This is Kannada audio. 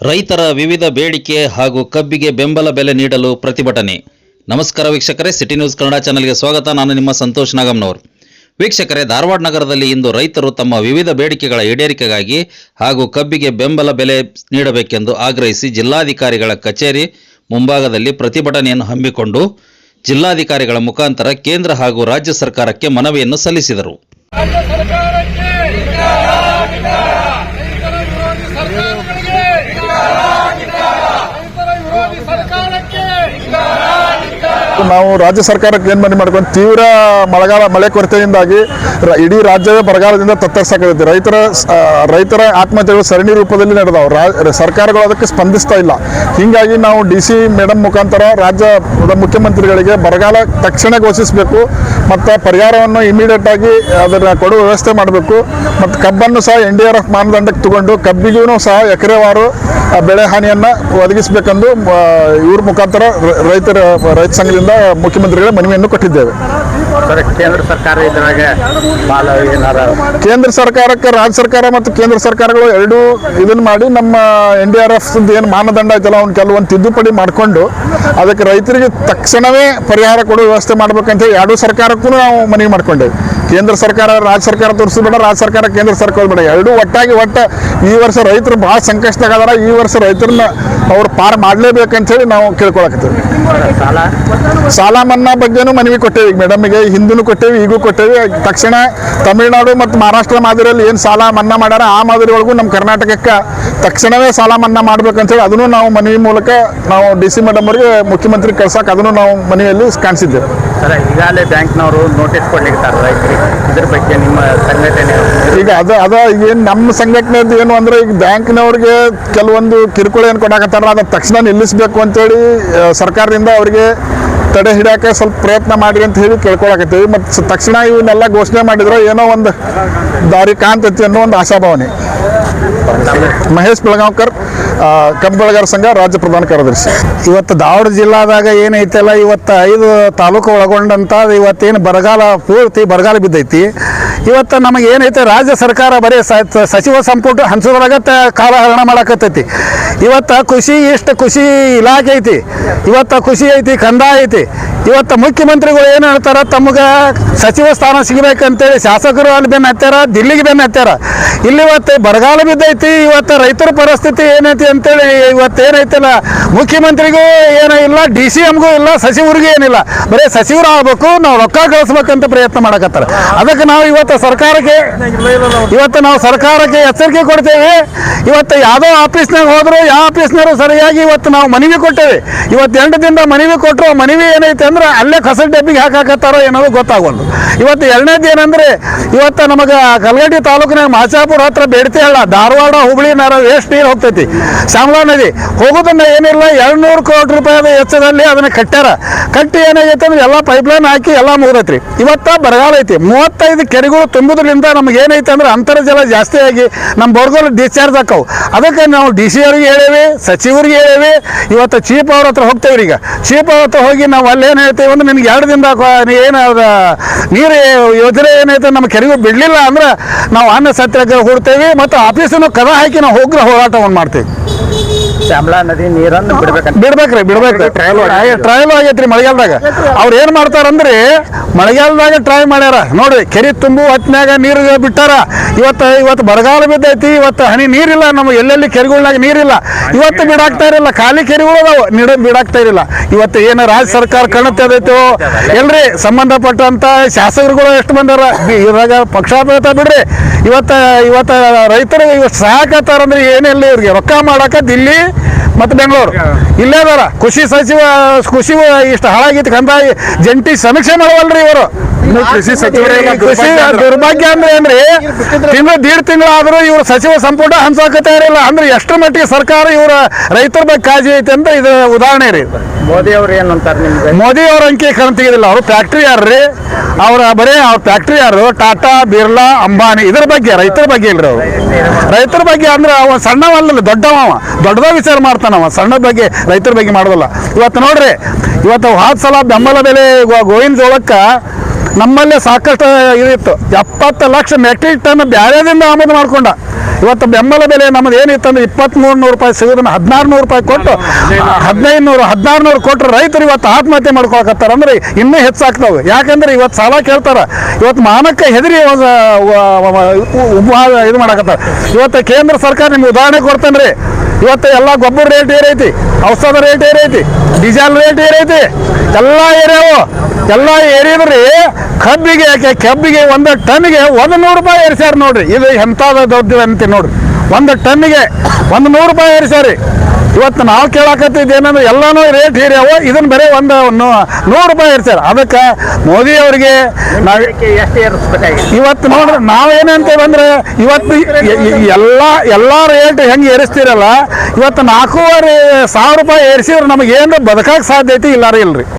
ರೈತರ ವಿವಿಧ ಬೇಡಿಕೆ ಹಾಗೂ ಕಬ್ಬಿಗೆ ಬೆಂಬಲ ಬೆಲೆ ನೀಡಲು ಪ್ರತಿಭಟನೆ. ನಮಸ್ಕಾರ ವೀಕ್ಷಕರೇ, ಸಿಟಿ ನ್ಯೂಸ್ ಕನ್ನಡ ಚಾನೆಲ್ಗೆ ಸ್ವಾಗತ. ನಾನು ನಿಮ್ಮ ಸಂತೋಷ್ ನಾಗಮ್ನವರು. ವೀಕ್ಷಕರೇ, ಧಾರವಾಡ ನಗರದಲ್ಲಿ ಇಂದು ರೈತರು ತಮ್ಮ ವಿವಿಧ ಬೇಡಿಕೆಗಳ ಈಡೇರಿಕೆಗಾಗಿ ಹಾಗೂ ಕಬ್ಬಿಗೆ ಬೆಂಬಲ ಬೆಲೆ ನೀಡಬೇಕೆಂದು ಆಗ್ರಹಿಸಿ ಜಿಲ್ಲಾಧಿಕಾರಿಗಳ ಕಚೇರಿ ಮುಂಭಾಗದಲ್ಲಿ ಪ್ರತಿಭಟನೆಯನ್ನು ಹಮ್ಮಿಕೊಂಡು ಜಿಲ್ಲಾಧಿಕಾರಿಗಳ ಮುಖಾಂತರ ಕೇಂದ್ರ ಹಾಗೂ ರಾಜ್ಯ ಸರ್ಕಾರಕ್ಕೆ ಮನವಿಯನ್ನು ಸಲ್ಲಿಸಿದರು. ನಾವು ರಾಜ್ಯ ಸರ್ಕಾರಕ್ಕೆ ಏನು ಮನವಿ ಮಾಡ್ಕೊಂಡು, ತೀವ್ರ ಮಳೆ ಕೊರತೆಯಿಂದಾಗಿ ಇಡೀ ರಾಜ್ಯವೇ ಬರಗಾಲದಿಂದ ತತ್ತರಿಸಾಕೈತಿ. ರೈತರ ಆತ್ಮಹತ್ಯೆಗಳು ಸರಣಿ ರೂಪದಲ್ಲಿ ನಡೆದಾವೆ. ಸರ್ಕಾರಗಳು ಅದಕ್ಕೆ ಸ್ಪಂದಿಸ್ತಾ ಇಲ್ಲ. ಹೀಗಾಗಿ ನಾವು DC ಮೇಡಮ್ ಮುಖಾಂತರ ರಾಜ್ಯದ ಮುಖ್ಯಮಂತ್ರಿಗಳಿಗೆ ಬರಗಾಲ ತಕ್ಷಣ ಘೋಷಿಸಬೇಕು ಮತ್ತು ಪರಿಹಾರವನ್ನು ಇಮಿಡಿಯೇಟ್ ಆಗಿ ಅದನ್ನು ಕೊಡುವ ವ್ಯವಸ್ಥೆ ಮಾಡಬೇಕು. ಮತ್ತು ಕಬ್ಬನ್ನು ಸಹ NDRF ಮಾನದಂಡಕ್ಕೆ ತಗೊಂಡು ಕಬ್ಬಿಗೂ ಸಹ ಎಕರೆವಾರು ಬೆಳೆ ಹಾನಿಯನ್ನು ಒದಗಿಸಬೇಕೆಂದು ಇವ್ರ ಮುಖಾಂತರ ರೈತ ಸಂಘದಿಂದ ಮುಖ್ಯಮಂತ್ರಿಗಳ ಮನವಿಯನ್ನು ಕೊಟ್ಟಿದ್ದೇವೆ. ಕೇಂದ್ರ ಸರ್ಕಾರಕ್ಕೆ ರಾಜ್ಯ ಸರ್ಕಾರ ಮತ್ತು ಕೇಂದ್ರ ಸರ್ಕಾರಗಳು ಎರಡೂ ಇದನ್ನು ಮಾಡಿ ನಮ್ಮ NDRF ಏನು ಮಾನದಂಡ ಐತಲ್ಲ ಅವ್ನು ಕೆಲವೊಂದು ತಿದ್ದುಪಡಿ ಮಾಡಿಕೊಂಡು ಅದಕ್ಕೆ ರೈತರಿಗೆ ತಕ್ಷಣವೇ ಪರಿಹಾರ ಕೊಡುವ ವ್ಯವಸ್ಥೆ ಮಾಡ್ಬೇಕಂತೇಳಿ ಎರಡೂ ಸರ್ಕಾರಕ್ಕೂ ನಾವು ಮನವಿ ಮಾಡ್ಕೊಂಡೇವೆ. ಕೇಂದ್ರ ಸರ್ಕಾರ ರಾಜ್ಯ ಸರ್ಕಾರ ತೋರಿಸ್ಬೇಡ, ರಾಜ್ಯ ಸರ್ಕಾರ ಕೇಂದ್ರ ಸರ್ಕಾರ ಬೇಡ, ಎರಡೂ ಒಟ್ಟಾಗಿ ಈ ವರ್ಷ ರೈತರು ಭಾಳ ಸಂಕಷ್ಟದಾಗದಾರ. ಈ ವರ್ಷ ರೈತರನ್ನ ಅವ್ರು ಪಾರು ಮಾಡಲೇಬೇಕಂತೇಳಿ ನಾವು ಕೇಳ್ಕೊಳಕತ್ತೀವಿ. ಸಾಲ ಮನ್ನಾ ಬಗ್ಗೆನೂ ಮನವಿ ಕೊಟ್ಟೇವಿ ಮೇಡಮ್ಗೆ, ಹಿಂದೂ ಕೊಟ್ಟೇವಿ, ಈಗೂ ಕೊಟ್ಟೇವಿ. ತಕ್ಷಣ ತಮಿಳುನಾಡು ಮತ್ತು ಮಹಾರಾಷ್ಟ್ರ ಮಾದರಿಯಲ್ಲಿ ಏನು ಸಾಲ ಮನ್ನಾ ಮಾಡ್ಯಾರ ಆ ಮಾದರಿ ಒಳಗೂ ನಮ್ಮ ಕರ್ನಾಟಕಕ್ಕೆ ತಕ್ಷಣವೇ ಸಾಲ ಮನ್ನಾ ಮಾಡ್ಬೇಕಂತೇಳಿ ಅದನ್ನು ನಾವು ಮನವಿ ಮೂಲಕ ನಾವು DC ಮೇಡಮ್ ಅವರಿಗೆ ಮುಖ್ಯಮಂತ್ರಿ ಕಳ್ಸಕ್ಕೆ ಅದನ್ನು ನಾವು ಮನವಿಯಲ್ಲಿ ಕಾಣಿಸಿದ್ದೇವೆ. ಈಗಾಗಲೇ ಬ್ಯಾಂಕ್ನವರು ನೋಟಿಸ್ ಕೊಡ್ಲಿಕ್ತಾರೆ ರೈತರಿಗೆ, ಇದ್ರ ಬಗ್ಗೆ ನಿಮ್ಮ ಸಂಘಟನೆ ಈಗ ಏನು ನಮ್ಮ ಸಂಘಟನೆದು ಏನು ಅಂದರೆ, ಈಗ ಬ್ಯಾಂಕ್ನವ್ರಿಗೆ ಕೆಲವೊಂದು ಕಿರುಕುಳ ಏನು ಕೊಡಾಕತ್ತಾರ ಅದನ್ನು ತಕ್ಷಣ ನಿಲ್ಲಿಸಬೇಕು ಅಂತೇಳಿ ಸರ್ಕಾರದಿಂದ ಅವರಿಗೆ ತಡೆ ಹಿಡಿಯೋಕೆ ಸ್ವಲ್ಪ ಪ್ರಯತ್ನ ಮಾಡಿರಿ ಅಂತ ಹೇಳಿ ಕೇಳ್ಕೊಳಕತ್ತೀವಿ. ಮತ್ತು ತಕ್ಷಣ ಇವನ್ನೆಲ್ಲ ಘೋಷಣೆ ಮಾಡಿದ್ರೆ ಏನೋ ಒಂದು ದಾರಿ ಕಾಣ್ತೈತಿ ಅನ್ನೋ ಒಂದು ಆಶಾಭಾವನೆ. ಮಹೇಶ್ ಬೆಳಗಾವ್ಕರ್, ಕಬ್ಬು ಬೆಳೆಗಾರ ಸಂಘ ರಾಜ್ಯ ಪ್ರಧಾನ ಕಾರ್ಯದರ್ಶಿ. ಇವತ್ತು ಧಾರವಾಡ ಜಿಲ್ಲಾದಾಗ ಏನೈತಲ್ಲ, ಇವತ್ತು 5 ತಾಲೂಕು ಒಳಗೊಂಡಂತ ಇವತ್ತೇನು ಪೂರ್ತಿ ಬರಗಾಲ ಬಿದ್ದೈತಿ. ಇವತ್ತು ನಮಗೆ ಏನೈತೆ ರಾಜ್ಯ ಸರ್ಕಾರ ಬರೀ ಸಚಿವ ಸಂಪುಟ ಹಂಚೋದ್ರಾಗ ಕಾಲಹರಣ ಮಾಡಕತ್ತೈತಿ. ಇವತ್ತು ಕೃಷಿ ಇಲಾಖೆ ಐತಿ, ಇವತ್ತು ಕೃಷಿ ಐತಿ, ಕಂದಾಯ ಐತಿ. ಇವತ್ತು ಮುಖ್ಯಮಂತ್ರಿಗಳು ಏನು ಹೇಳ್ತಾರ, ತಮಗೆ ಸಚಿವ ಸ್ಥಾನ ಸಿಗಬೇಕಂತೇಳಿ ಶಾಸಕರು ಅಲ್ಲಿ ಬೆನ್ನು ಹತ್ತಾರ, ದಿಲ್ಲಿಗೆ ಬೆನ್ನು ಹತ್ತಾರ. ಇಲ್ಲಿ ಇವತ್ತು ಬರಗಾಲ ಬಿದ್ದೈತಿ. ಇವತ್ತು ರೈತರ ಪರಿಸ್ಥಿತಿ ಏನೈತಿ ಅಂತೇಳಿ ಇವತ್ತೇನೈತಲ್ಲ, ಮುಖ್ಯಮಂತ್ರಿಗೂ ಏನೂ ಇಲ್ಲ, DCMಗೂ ಇಲ್ಲ, ಸಚಿವರಿಗೂ ಏನಿಲ್ಲ. ಬರೀ ಸಚಿವರು ಆಗ್ಬೇಕು, ನಾವು ರೊಕ್ಕ ಕಳಿಸ್ಬೇಕಂತ ಪ್ರಯತ್ನ ಮಾಡಕತ್ತಾರ. ಅದಕ್ಕೆ ನಾವು ಇವತ್ತು ಸರ್ಕಾರಕ್ಕೆ ಎಚ್ಚರಿಕೆ ಕೊಡ್ತೇವೆ. ಇವತ್ತು ಯಾವುದೋ ಆಫೀಸ್ನಾಗ ಹೋದ್ರು, ಯಾವ ಆಫೀಸ್ನವರು ಸರಿಯಾಗಿ ಇವತ್ತು ನಾವು ಮನವಿ ಕೊಟ್ಟೇವೆ. ಇವತ್ತು 8 ದಿನದ ಮನವಿ ಕೊಟ್ಟರು, ಮನವಿ ಏನೈತೆ ಅಂದ್ರೆ ಅಲ್ಲೇ ಕಸದ ಡಬ್ಬಿಗೆ ಹಾಕಾಕತ್ತಾರೋ ಏನೋದು ಗೊತ್ತಾಗಲ್ದು. ಇವತ್ತು ಎರಡನೇದು ಏನಂದ್ರೆ, ಇವತ್ತು ನಮಗೆ ಕಲಗಟ್ಟಿ ತಾಲೂಕಿನಾಗ ಮಾಚಾಪುರ ಹತ್ರ ಬೇಡ್ತಿಹಳ್ಳ, ಧಾರವಾಡ ಹುಬ್ಳಿ ವೇಸ್ಟ್ ನೀರು ಹೋಗ್ತೈತಿ. ಶ್ಯಾಮಲಾ ನದಿ ಹೋಗೋದನ್ನ ಏನಿಲ್ಲ, 200 ಕೋಟಿ ರೂಪಾಯಿದ ವೆಚ್ಚದಲ್ಲಿ ಅದನ್ನ ಕಟ್ಟಿ ಏನಾಗೈತೆ ಅಂದ್ರೆ ಎಲ್ಲ ಪೈಪ್ಲೈನ್ ಹಾಕಿ ಎಲ್ಲ ಮುಗಿದೈತ್ರಿ. ಇವತ್ತು ಬರಗಾಲ ಐತಿ. 35 ಕೆರೆಗಳು ತುಂಬುದ್ರಿಂದ ನಮ್ಗೆ ಏನೈತೆ ಅಂದ್ರೆ ಅಂತರ್ಜಲ ಜಾಸ್ತಿ ಆಗಿ ನಮ್ಮ ಬೋರ್ಗಳು ಡಿಸ್ಚಾರ್ಜ್ ಆಕ್ಕವು. ಅದಕ್ಕೆ ನಾವು DC ಅವ್ರಿಗೆ ಹೇಳೇವಿ, ಸಚಿವರಿಗೆ ಹೇಳೇವಿ. ಇವತ್ತು ಚೀಫ್ ಅವ್ರ ಹತ್ರ ಹೋಗ್ತೇವೆ. ಈಗ ಚೀಫ್ ಅವ್ರ ಹತ್ರ ಹೋಗಿ ನಾವು ಅಲ್ಲೇನು ಹೇಳ್ತೇವೆ ಅಂದ್ರೆ, ನಿನ್ಗೆ 2 ದಿನದ ಏನು ನೀರು ಯೋಜನೆ ಏನೈತೆ ನಮ್ಮ ಕೆರೆಗೂ ಬಿಡಲಿಲ್ಲ ಅಂದ್ರೆ ನಾವು ಅನ್ನ ಸತ್ಯಾಗ್ರಹ ಹೂಡ್ತೇವೆ ಮತ್ತು ಆಫೀಸನ್ನು ಕದ ಹಾಕಿ ನಾವು ಹೋರಾಟವನ್ನು ಮಾಡ್ತೇವೆ. ಶ್ಯಾಮಲಾ ನದಿ ನೀರನ್ನು ಬಿಡ್ಬೇಕ್ರಿ. ಟ್ರಯಲ್ ಆಗೈತ್ರಿ ಮಳೆಗಾಲದಾಗ. ಅವ್ರು ಏನು ಮಾಡ್ತಾರಂದ್ರೆ, ಮಳೆಗಾಲದಾಗ ಟ್ರೈ ಮಾಡ್ಯಾರ ನೋಡ್ರಿ, ಕೆರೆ ತುಂಬು ಹೊತ್ನ್ಯಾಗ ನೀರು ಬಿಟ್ಟಾರ. ಇವತ್ತು ಬರಗಾಲ ಬಿದ್ದೈತಿ. ಇವತ್ತು ಹನಿ ನೀರಿಲ್ಲ, ನಮ್ಮ ಎಲ್ಲೆಲ್ಲಿ ಕೆರೆಗಳ್ನಾಗ ನೀರಿಲ್ಲ. ಇವತ್ತು ಬಿಡಾಕ್ತಾ ಇರಲಿಲ್ಲ, ಖಾಲಿ ಕೆರೆಗಳು ಅದಾವ, ಬಿಡಾಕ್ತಾ ಇರಲಿಲ್ಲ. ಇವತ್ತು ಏನು ರಾಜ್ಯ ಸರ್ಕಾರ ಕಣತ್ತದೈತೋ ಎಲ್ರಿ, ಸಂಬಂಧಪಟ್ಟಂತ ಶಾಸಕರುಗಳು ಎಷ್ಟು ಬಂದಾರ, ಇವಾಗ ಪಕ್ಷಾಭೇದ ಬಿಡ್ರಿ. ಇವತ್ತು ರೈತರು ಇವತ್ತು ಸಹಾಯಕತ್ತಾರಂದ್ರೆ ಏನಿಲ್ಲ, ಇವ್ರಿಗೆ ರೊಕ್ಕ ಮಾಡಕ ದಿಲ್ಲಿ ಮತ್ತು ಬೆಂಗಳೂರು ಇಲ್ಲೇ ಅದಾರ. ಕೃಷಿ ಇಷ್ಟು ಹಾಳಾಗಿತ್ತು. ಕಂದಾಯ ಜಂಟಿ ಸಮೀಕ್ಷೆ ಮಾಡವಲ್ರಿ ಇವರು. ಕೃಷಿ ದುರ್ಭಾಗ್ಯ ಅಂದ್ರೆ ಏನ್ರಿ, ದೀಡ್ ತಿಂಗಳಾದ್ರೂ ಇವ್ರು ಸಚಿವ ಸಂಪುಟ ಹಂಚೋಕೆ ತಯಾರಿಲ್ಲ ಅಂದ್ರೆ ಎಷ್ಟು ಮಟ್ಟಿಗೆ ಸರ್ಕಾರ ಇವರ ರೈತರ ಬಗ್ಗೆ ಕಾಳಜಿ ಐತೆ ಅಂತ ಇದು ಉದಾಹರಣೆ ರೀ. ಮೋದಿ ಅವ್ರು ಏನಂತಾರೆ ನಿಮ್ಗೆ? ಮೋದಿ ಅವ್ರ ಅಂಕಿ ಕಣ್ ತೆಗೆದಿಲ್ಲ. ಅವರು ಫ್ಯಾಕ್ಟ್ರಿ ಯಾರ್ರಿ, ಅವ್ರ ಫ್ಯಾಕ್ಟ್ರಿ ಯಾರು? ಟಾಟಾ, ಬಿರ್ಲಾ, ಅಂಬಾನಿ. ಇದ್ರ ಬಗ್ಗೆ, ರೈತರ ಬಗ್ಗೆ ಇಲ್ರಿ ಅವರು. ರೈತರ ಬಗ್ಗೆ ಅಂದ್ರೆ ಅವ ಸಣ್ಣವಲ್ಲ, ದೊಡ್ಡದ ವಿಚಾರ ಮಾಡ್ತಾನವ, ಸಣ್ಣ ಬಗ್ಗೆ ರೈತರ ಬಗ್ಗೆ ಮಾಡೋದಲ್ಲ. ಇವತ್ತು ನೋಡ್ರಿ, ಇವತ್ತು 10 ಸಲ ಬೆಂಬಲ ಬೆಲೆ ಗೋವಿನ ಜೋಳಕ್ಕೆ ನಮ್ಮಲ್ಲೇ ಸಾಕಷ್ಟು ಇದಿತ್ತು. 70 ಲಕ್ಷ ಮೆಟ್ರಿಕ್ ಟನ್ ಬ್ಯಾರೆದಿಂದ ಆಮದು ಮಾಡ್ಕೊಂಡ. ಇವತ್ತು ಬೆಂಬಲ ಬೆಲೆ ನಮ್ಮದು ಏನಿತ್ತಂದ್ರೆ 2300 ರೂಪಾಯಿ ಸಿಗೋದನ್ನ 1600 ರೂಪಾಯಿ ಕೊಟ್ಟು 1600 ಕೊಟ್ಟರೆ ರೈತರು ಇವತ್ತು ಆತ್ಮಹತ್ಯೆ ಮಾಡ್ಕೊಳಕತ್ತಾರ. ಅಂದ್ರೆ ಇನ್ನೂ ಹೆಚ್ಚಾಗ್ತಾವೆ. ಯಾಕಂದ್ರೆ ಇವತ್ತು ಸಾಲ ಕೇಳ್ತಾರ. ಇವತ್ತು ಮಾನಕ್ಕೆ ಹೆದರಿ ಇದು ಮಾಡಕತ್ತಾರ. ಇವತ್ತು ಕೇಂದ್ರ ಸರ್ಕಾರ ನಿಮ್ಗೆ ಉದಾಹರಣೆ ಕೊಡ್ತೇನೆ ರೀ. ಇವತ್ತು ಎಲ್ಲ ಗೊಬ್ಬರ ರೇಟ್ ಏರೈತಿ, ಔಷಧ ರೇಟ್ ಏರೈತಿ, ಡೀಸೆಲ್ ರೇಟ್ ಏರೈತಿ, ಎಲ್ಲ ಏರ್ಯಾವು. ಎಲ್ಲ ಏರಿದ್ರಿ ಕೆಬ್ಬಿಗೆ 1 ಟನ್ಗೆ 100 ರೂಪಾಯಿ ಏರಿಸ್ಯಾರ ನೋಡ್ರಿ. ಇದು ಎಂಥದ ದೊಡ್ಡ ಅಂತೀವಿ ನೋಡ್ರಿ. 1 ಟನ್ನಿಗೆ 100 ರೂಪಾಯಿ ಏರಿಸ್ಯಾರಿ. ಇವತ್ತು ನಾವು ಕೇಳಾಕತ್ತಿದ್ದು ಏನಂದ್ರೆ ಎಲ್ಲಾನು ರೇಟ್ ಏರಿಯಾವು, ಇದನ್ನ ಬರೀ 100 ರೂಪಾಯಿ ಏರಿಸ್ಯಾರ. ಅದಕ್ಕೆ ಮೋದಿ ಅವರಿಗೆ ಎಷ್ಟು ಏರಿಸ್ಬೇಕಾಗಿ ಇವತ್ತು ನೋಡ್ರಿ ನಾವೇನಂತೇವೆ ಅಂದ್ರೆ ಇವತ್ತು ಎಲ್ಲ ರೇಟ್ ಹೆಂಗೆ ಏರಿಸ್ತೀರಲ್ಲ, ಇವತ್ತು 4,500 ರೂಪಾಯಿ ಏರಿಸಿದ್ರೆ ನಮಗೆ ಏನು ಬದುಕಕ್ಕೆ ಸಾಧ್ಯ ಐತಿ ಇಲ್ಲಾರ ಇಲ್ರಿ.